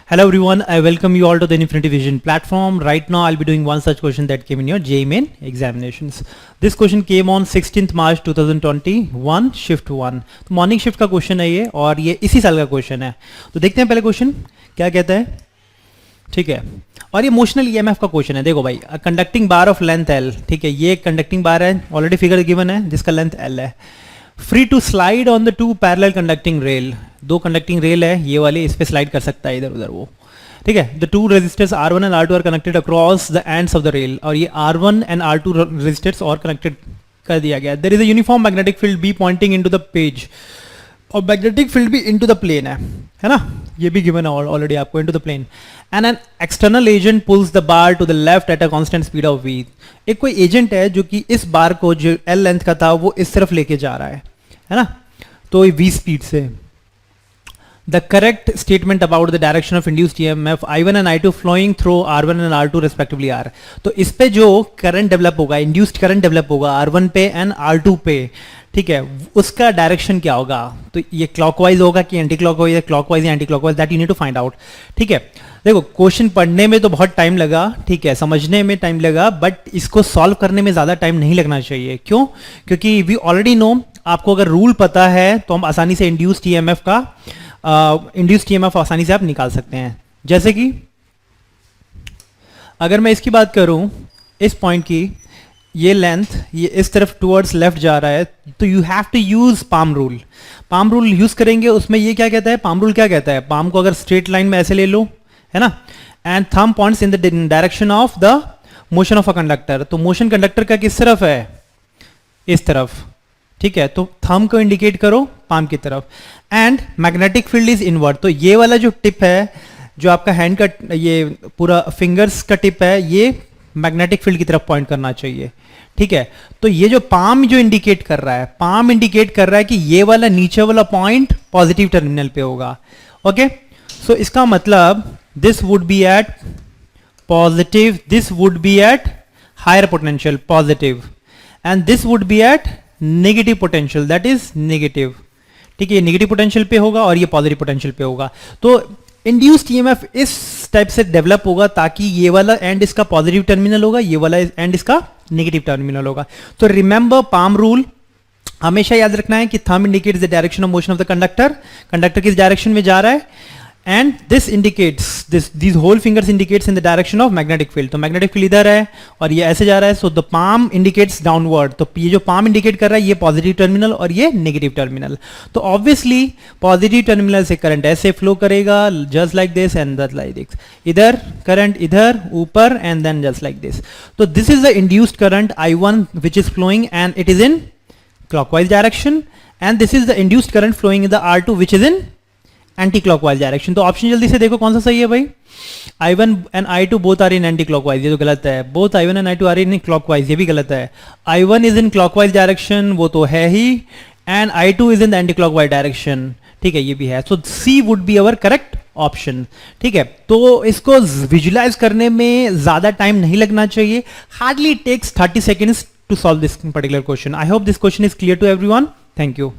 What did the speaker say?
Hello everyone, I welcome you all to the Infinity Vision platform. Right now I'll be doing one such question that came in your JEE Main examinations. This question came on 16th March 2021 shift 1. तो morning shift का question है ये और ये इसी साल का question है. तो देखते हैं पहले क्वेश्चन क्या कहता है. ठीक है, और ये मोशनल ईएमएफ का क्वेश्चन है. देखो भाई, conducting bar of length L. ठीक है, ये कंडक्टिंग बार है, ऑलरेडी फिगर गिवन है जिसका लेंथ एल है. Free to slide on the two parallel conducting rail. दो कंडक्टिंग रेल है, ये वाली इस पे स्लाइड कर सकता है इधर उधर वो. ठीक है, the two resistors R1 and R2 are connected across the ends of the rail. और ये R1 एंड R2 रेजिस्टर्स और कनेक्टेड कर दिया गया. There is a uniform magnetic field B pointing into the page और मैग्नेटिक फील्ड भी into the plane है ना. ये भी गिवन है ऑलरेडी आपको, into the plane. And an external agent pulls the bar to the left at a constant speed of v. एक कोई एजेंट है जो कि इस बार को जो l लेंथ का था वो इस तरफ लेके जा रहा है ना, तो v स्पीड से. The correct statement about the direction of induced EMF I1 and I2 flowing through R1 and R2 respectively are. तो इस पे जो करंट डेवलप होगा, इंड्यूस्ड करंट डेवलप होगा R1 पे एंड R2 पे, ठीक है, उसका डायरेक्शन क्या होगा. तो ये क्लॉकवाइज होगा कि एंटी क्लॉकवाइज या क्लॉकवाइज या anti clockwise, that you need to find out. ठीक है, देखो क्वेश्चन पढ़ने में तो बहुत टाइम लगा, ठीक है, समझने में टाइम लगा, बट इसको सॉल्व करने में ज़्यादा टाइम नहीं लगना चाहिए. क्यों? क्योंकि वी ऑलरेडी नो, आपको अगर रूल पता है तो हम आसानी से इंड्यूस्ड ईएमएफ का इंड्यूस्ड ईएमएफ आसानी से आप निकाल सकते हैं. जैसे कि अगर मैं इसकी बात करूं, इस पॉइंट की ये लेंथ ये इस तरफ टुवर्ड्स लेफ्ट जा रहा है, तो you have to use palm rule. Palm rule use करेंगे, उसमें ये क्या कहता है, पाम रूल क्या कहता है, पाम को अगर स्ट्रेट लाइन में ऐसे ले लो, है ना, and thumb points in the direction of the motion of a conductor. तो मोशन कंडक्टर का किस तरफ है, इस तरफ. ठीक है, तो थंब को इंडिकेट करो पाम की तरफ. And magnetic field is invert. तो ये वाला जो टिप है, जो आपका हैंड का ये पूरा फिंगर्स का टिप है, ये मैग्नेटिक फील्ड की तरफ पॉइंट करना चाहिए. ठीक है, तो ये जो पाम जो इंडिकेट कर रहा है, पाम इंडिकेट कर रहा है कि ये वाला नीचे वाला पॉइंट पॉजिटिव टर्मिनल पे होगा. ओके, सो इसका मतलब this would be at positive, this would be at higher potential positive, and this would be at negative potential, that is negative. ठीक है, ये नेगेटिव पोटेंशियल पे होगा और ये पॉजिटिव पोटेंशियल पे होगा. तो इंड्यूस्ड ईएमएफ इस टाइप से डेवलप होगा ताकि ये वाला एंड इसका पॉजिटिव टर्मिनल होगा, ये वाला एंड इसका नेगेटिव टर्मिनल होगा. तो रिमेंबर पाम रूल हमेशा याद रखना है कि thumb indicates the direction of motion of the conductor. Conductor किस डायरेक्शन में जा रहा है, and this indicates this whole fingers indicates in the direction of magnetic field. तो मैग्नेटिक फील्ड इधर है और ये ऐसे जा रहा है, so the palm indicates downward. तो ये जो पाम इंडिकेट कर रहा है, ये पॉजिटिव टर्मिनल और ये नेगेटिव टर्मिनल. तो ऑब्वियसली पॉजिटिव टर्मिनल से करंट ऐसे फ्लो करेगा, just like this and that like this. इधर करंट इधर ऊपर and then just like this. तो this is the induced current I1 which is flowing and it is in clockwise direction, and this is the induced current flowing in the R2 which is in anti clockwise direction. तो option जल्दी से देखो कौन सा सही है भाई. I1 and I2 both are in anti clockwise, ये तो गलत है. Both I1 and I2 are in clockwise, ये भी गलत है. I1 is in clockwise direction, वो तो है ही, and I2 is in the anti clockwise direction. ठीक है, ये भी है. So C would be our correct option. ठीक है, तो इसको विजुलाइज करने में ज्यादा टाइम नहीं लगना चाहिए. Hardly takes 30 seconds to solve this particular question. I hope this question is clear to everyone. Thank you.